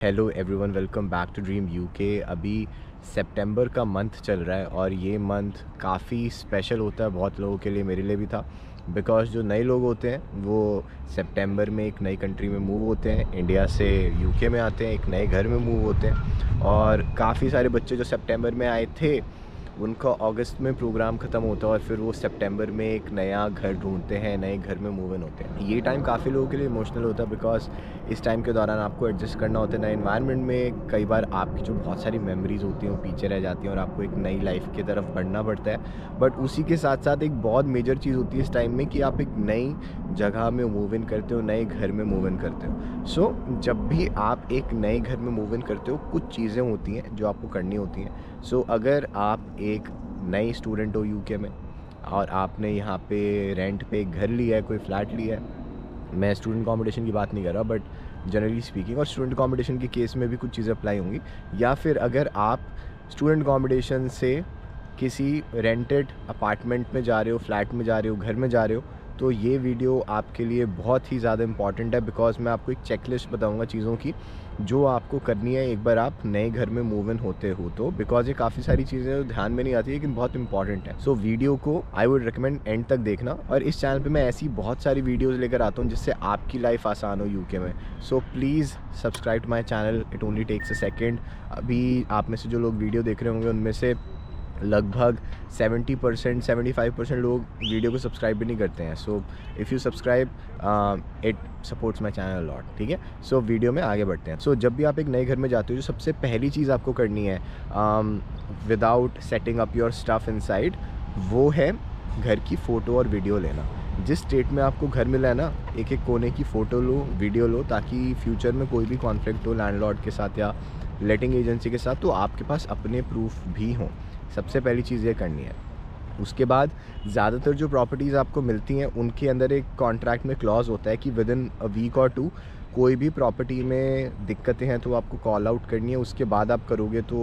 Hello everyone, welcome back to Dream UK. अभी सितंबर का मंथ चल रहा है और ये मंथ काफ़ी स्पेशल होता है बहुत लोगों के लिए, मेरे लिए भी था। बिकॉज़ जो नए लोग होते हैं वो सितंबर में एक नई कंट्री में मूव होते हैं, इंडिया से यूके में आते हैं, एक नए घर में मूव होते हैं। और काफ़ी सारे बच्चे जो सितंबर में आए थे उनका अगस्त में प्रोग्राम ख़त्म होता है और फिर वो सितंबर में एक नया घर ढूंढते हैं, नए घर में मूव इन होते हैं। ये टाइम काफ़ी लोगों के लिए इमोशनल होता है बिकॉज इस टाइम के दौरान आपको एडजस्ट करना होता है नए इन्वायरमेंट में। कई बार आपकी जो बहुत सारी मेमोरीज होती हैं वो पीछे रह जाती हैं और आपको एक नई लाइफ की तरफ बढ़ना पड़ता है। बट उसी के साथ साथ एक बहुत मेजर चीज़ होती है इस टाइम में कि आप एक नई जगह में मूव इन करते हो, नए घर में मूव इन करते हो। सो जब भी आप एक नए घर में मूव इन करते हो कुछ चीज़ें होती हैं जो आपको करनी होती हैं। सो अगर आप एक नई स्टूडेंट हो यूके में और आपने यहाँ पे रेंट पे एक घर लिया है, कोई फ्लैट लिया है, मैं स्टूडेंट अकोमोडेशन की बात नहीं कर रहा बट जनरली स्पीकिंग, और स्टूडेंट अकोमोडेशन के केस में भी कुछ चीज़ें अप्लाई होंगी। या फिर अगर आप स्टूडेंट अकोमोडेशन से किसी रेंटेड अपार्टमेंट में जा रहे हो, फ्लैट में जा रहे हो, घर में जा रहे हो, तो ये वीडियो आपके लिए बहुत ही ज़्यादा इंपॉर्टेंट है। बिकॉज मैं आपको एक चेकलिस्ट बताऊंगा चीज़ों की जो आपको करनी है एक बार आप नए घर में मूव इन होते हो। तो बिकॉज ये काफ़ी सारी चीज़ें जो ध्यान में नहीं आती लेकिन बहुत इंपॉर्टेंट है। सो वीडियो को आई वुड रिकमेंड एंड तक देखना। और इस चैनल पे मैं ऐसी बहुत सारी वीडियोस लेकर आता हूँ जिससे आपकी लाइफ आसान हो यूके में। So please subscribe to my channel, it only takes a second. अभी आप में से जो लोग वीडियो देख रहे होंगे उनमें से लगभग 70% 75% लोग वीडियो को सब्सक्राइब भी नहीं करते हैं। So if you subscribe it supports my channel lot, ठीक है। सो वीडियो में आगे बढ़ते हैं। सो जब भी आप एक नए घर में जाते हो जो सबसे पहली चीज़ आपको करनी है without setting up your stuff inside, वो है घर की फ़ोटो और वीडियो लेना। जिस स्टेट में आपको घर मिला है ना, एक एक कोने की फ़ोटो लो, वीडियो लो, ताकि फ्यूचर में कोई भी कॉन्फ्लिक्ट हो लैंडलॉर्ड के साथ या लेटिंग एजेंसी के साथ तो आपके पास अपने प्रूफ भी हों। सबसे पहली चीज़ ये करनी है। उसके बाद ज़्यादातर जो प्रॉपर्टीज़ आपको मिलती हैं उनके अंदर एक कॉन्ट्रैक्ट में क्लॉज होता है कि विद इन अ वीक और टू कोई भी प्रॉपर्टी में दिक्कतें हैं तो आपको कॉल आउट करनी है। उसके बाद आप करोगे तो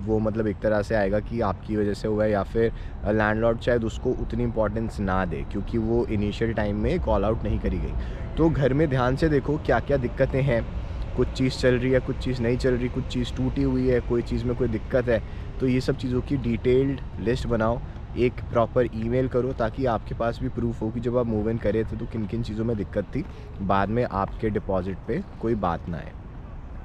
वो मतलब एक तरह से आएगा कि आपकी वजह से हुआ है, या फिर लैंडलॉर्ड शायद उसको उतनी इंपॉर्टेंस ना दे क्योंकि वो इनिशियल टाइम में कॉल आउट नहीं करी गई। तो घर में ध्यान से देखो क्या क्या दिक्कतें हैं। कुछ चीज़ चल रही है, कुछ चीज़ नहीं चल रही, कुछ चीज़ टूटी हुई है, कोई चीज़ में कोई दिक्कत है। तो ये सब चीज़ों की डिटेल्ड लिस्ट बनाओ, एक प्रॉपर ईमेल करो ताकि आपके पास भी प्रूफ हो कि जब आप मूव इन करे थे तो किन किन चीज़ों में दिक्कत थी, बाद में आपके डिपॉजिट पे कोई बात ना आए।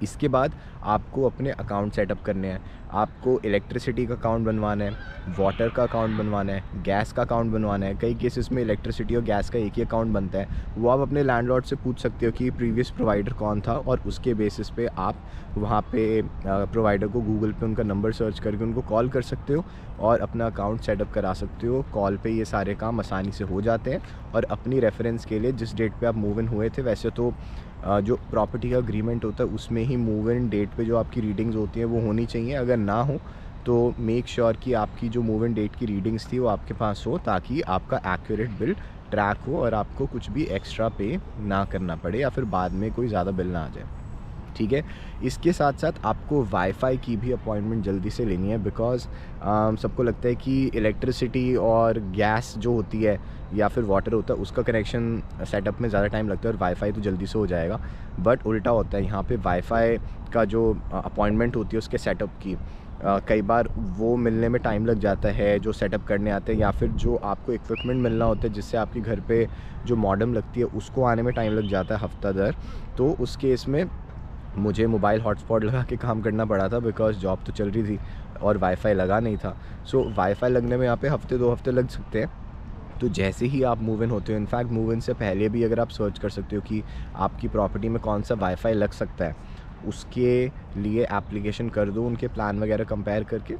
इसके बाद आपको अपने अकाउंट सेटअप करने हैं। आपको इलेक्ट्रिसिटी का अकाउंट बनवाना है, वाटर का अकाउंट बनवाना है, गैस का अकाउंट बनवाना है। कई केसेस में इलेक्ट्रिसिटी और गैस का एक ही अकाउंट बनता है। वो आप अपने लैंडलॉर्ड से पूछ सकते हो कि प्रीवियस प्रोवाइडर कौन था और उसके बेसिस पे आप वहाँ पे प्रोवाइडर को गूगल पे उनका नंबर सर्च करके उनको कॉल कर सकते हो और अपना अकाउंट सेटअप करा सकते हो। कॉल पे ये सारे काम आसानी से हो जाते हैं। और अपनी रेफरेंस के लिए जिस डेट पे आप मूव इन हुए थे, वैसे तो जो प्रॉपर्टी का अग्रीमेंट होता है उसमें ही मूव इन डेट पे जो आपकी रीडिंग्स होती हैं वो होनी चाहिए। अगर ना हो तो मेक श्योर कि आपकी जो मूव इन डेट की रीडिंग्स थी वो आपके पास हो ताकि आपका एक्यूरेट बिल ट्रैक हो और आपको कुछ भी एक्स्ट्रा पे ना करना पड़े या फिर बाद में कोई ज़्यादा बिल ना आ जाए, ठीक है। इसके साथ साथ आपको वाईफाई की भी अपॉइंटमेंट जल्दी से लेनी है। बिकॉज़ सबको लगता है कि इलेक्ट्रिसिटी और गैस जो होती है या फिर वाटर होता है उसका कनेक्शन सेटअप में ज़्यादा टाइम लगता है और वाईफाई तो जल्दी से हो जाएगा। बट उल्टा होता है, यहाँ पे वाईफाई का जो अपॉइंटमेंट होती है उसके सेटअप की कई बार वो मिलने में टाइम लग जाता है जो सेटअप करने आते हैं, या फिर जो आपको इक्विपमेंट मिलना होता है जिससे आपके घर पे जो मॉडेम लगती है उसको आने में टाइम लग जाता है हफ्ता दर। तो उस केस में मुझे मोबाइल हॉटस्पॉट लगा के काम करना पड़ा था बिकॉज़ जॉब तो चल रही थी और वाईफाई लगा नहीं था। सो वाईफाई लगने में यहाँ पे हफ्ते 2 हफ्ते लग सकते हैं। तो जैसे ही आप मूव इन होते हो, इनफैक्ट मूव इन से पहले भी अगर आप सर्च कर सकते हो कि आपकी प्रॉपर्टी में कौन सा वाईफाई लग सकता है, उसके लिए एप्लीकेशन कर दो उनके प्लान वगैरह कंपेयर करके।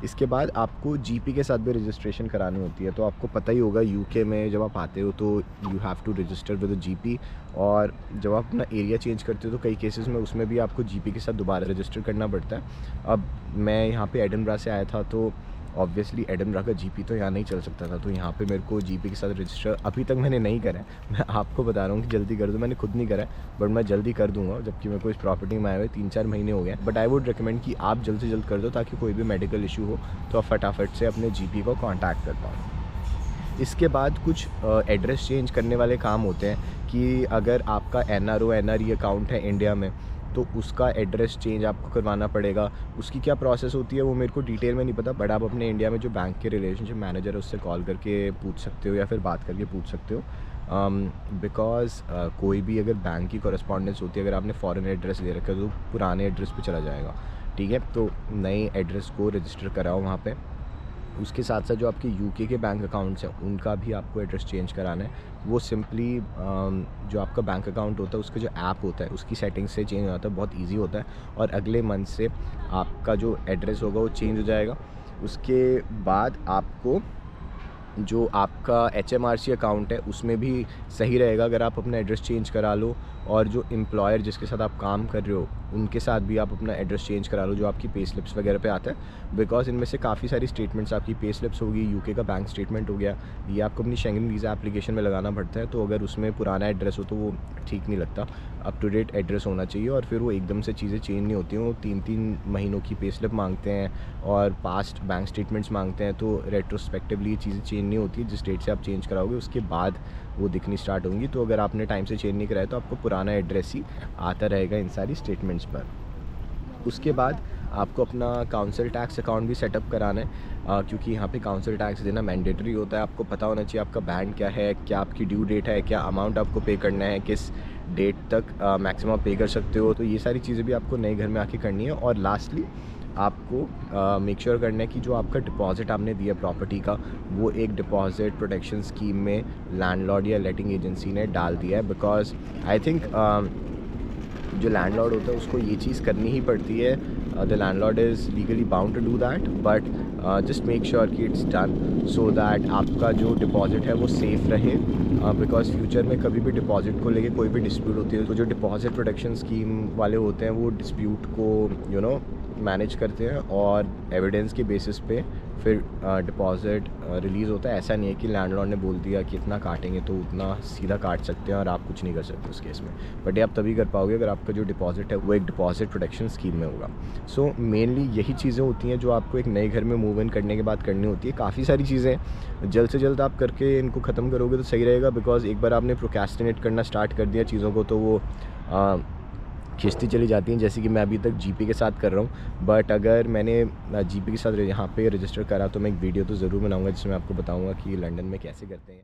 इसके बाद आपको जीपी के साथ भी रजिस्ट्रेशन करानी होती है। तो आपको पता ही होगा यूके में जब आप आते हो तो you have to register with GP, और जब आप अपना एरिया चेंज करते हो तो कई केसेस में उसमें भी आपको जीपी के साथ दोबारा रजिस्टर करना पड़ता है। अब मैं यहाँ पे एडिनबरा से आया था तो ऑब्वियसली एडिनबरा का जीपी तो यहाँ नहीं चल सकता था, तो यहाँ पे मेरे को जीपी के साथ रजिस्टर अभी तक मैंने नहीं करा है। मैं आपको बता रहा हूँ कि जल्दी कर दूँ, मैंने खुद नहीं करा है बट मैं जल्दी कर दूँगा। जबकि मैं कोई इस प्रॉपर्टी में आए हुए 3-4 महीने हो गए। बट आई वुड रिकमेंड कि आप जल्द से जल्द कर दो ताकि कोई भी मेडिकल इशू हो तो आप फटाफट से अपने जीपी को कॉन्टैक्ट कर पाओ। इसके बाद कुछ एड्रेस चेंज करने वाले काम होते हैं कि अगर आपका एनआरओ एनआरई अकाउंट है इंडिया में तो उसका एड्रेस चेंज आपको करवाना पड़ेगा। उसकी क्या प्रोसेस होती है वो मेरे को डिटेल में नहीं पता, बट आप अपने इंडिया में जो बैंक के रिलेशनशिप मैनेजर है उससे कॉल करके पूछ सकते हो या फिर बात करके पूछ सकते हो। बिकॉज़ कोई भी अगर बैंक की कॉरेस्पॉन्डेंस होती है, अगर आपने फ़ॉरेन एड्रेस ले रखा है तो पुराने एड्रेस पे चला जाएगा, ठीक है। तो नए एड्रेस को रजिस्टर कराओ वहाँ पे। उसके साथ साथ जो आपके यूके के बैंक अकाउंट्स हैं उनका भी आपको एड्रेस चेंज कराना है। वो सिंपली जो आपका बैंक अकाउंट होता है उसका जो ऐप होता है उसकी सेटिंग से चेंज हो जाता है, बहुत ईजी होता है। और अगले मंथ से आपका जो एड्रेस होगा वो चेंज हो जाएगा। उसके बाद आपको जो आपका HMRC अकाउंट है उसमें भी सही रहेगा अगर आप अपना एड्रेस चेंज करा लो, और जो एम्प्लॉयर जिसके साथ आप काम कर रहे हो उनके साथ भी आप अपना एड्रेस चेंज करा लो जो आपकी पे स्लिप्स वगैरह पे आता है। बिकॉज इनमें से काफ़ी सारी स्टेटमेंट्स, आपकी पे स्लिप्स होगी, यूके का बैंक स्टेटमेंट हो गया, ये आपको अपनी शेंगन वीज़ा एप्लीकेशन में लगाना पड़ता है। तो अगर उसमें पुराना एड्रेस हो तो वो ठीक नहीं लगता, अप टू डेट एड्रेस होना चाहिए। और फिर वो एकदम से चीज़ें चेंज नहीं होती हैं, वो 3-3 महीनों की पे स्लिप मांगते हैं और पास्ट बैंक स्टेटमेंट्स मांगते हैं। तो रेट्रोस्पेक्टिवली ये चीज़ें चेंज नहीं होती, जिस डेट से आप चेंज कराओगे उसके बाद वो दिखनी स्टार्ट होंगी। तो अगर आपने टाइम से चेंज नहीं कराया तो आपको पुराना एड्रेस ही आता रहेगा इन सारी स्टेटमेंट्स पर। उसके बाद आपको अपना काउंसिल टैक्स अकाउंट भी सेटअप कराना है, क्योंकि यहाँ पे काउंसिल टैक्स देना मैंडेटरी होता है। आपको पता होना चाहिए आपका बैंड क्या है, क्या आपकी ड्यू डेट है, क्या अमाउंट आपको पे करना है, किस डेट तक मैक्सिमम पे कर सकते हो। तो ये सारी चीज़ें भी आपको नए घर में आके करनी है। और लास्टली आपको मेक श्योर करना है कि जो आपका डिपॉज़िट आपने दिया प्रॉपर्टी का वो एक डिपॉज़िट प्रोटेक्शन स्कीम में लैंडलॉर्ड या लेटिंग एजेंसी ने डाल दिया है। बिकॉज आई थिंक जो लैंडलॉर्ड होता है उसको ये चीज़ करनी ही पड़ती है, the landlord is legally bound to do that, but just make sure कि इट्स डन सो दैट आपका जो डिपॉज़िट है वो सेफ़ रहे। बिकॉज फ्यूचर में कभी भी डिपॉज़िट को लेके कोई भी डिस्प्यूट होती है तो जो डिपॉज़िट प्रोटेक्शन स्कीम वाले होते हैं वो डिस्प्यूट को मैनेज करते हैं और एविडेंस के बेसिस पे फिर डिपॉज़िट रिलीज़ होता है। ऐसा नहीं है कि लैंडलॉर्ड ने बोल दिया कि इतना काटेंगे तो उतना सीधा काट सकते हैं और आप कुछ नहीं कर सकते उस केस में। बट ये आप तभी कर पाओगे अगर आपका जो डिपॉज़िट है वो एक डिपॉज़िट प्रोटेक्शन स्कीम में होगा। सो मेनली यही चीज़ें होती हैं जो आपको एक नए घर में मूव इन करने के बाद करनी होती है। काफ़ी सारी चीज़ें जल्द से जल्द आप करके इनको ख़त्म करोगे तो सही रहेगा। बिकॉज एक बार आपने प्रोक्रेस्टिनेट करना स्टार्ट कर दिया चीज़ों को तो वो खिंचती चली जाती हैं। जैसे कि मैं अभी तक जीपी के साथ कर रहा हूँ, बट अगर मैंने जीपी के साथ यहाँ पे रजिस्टर करा तो मैं एक वीडियो तो ज़रूर बनाऊँगा जिसमें आपको बताऊँगा कि लंदन में कैसे करते हैं।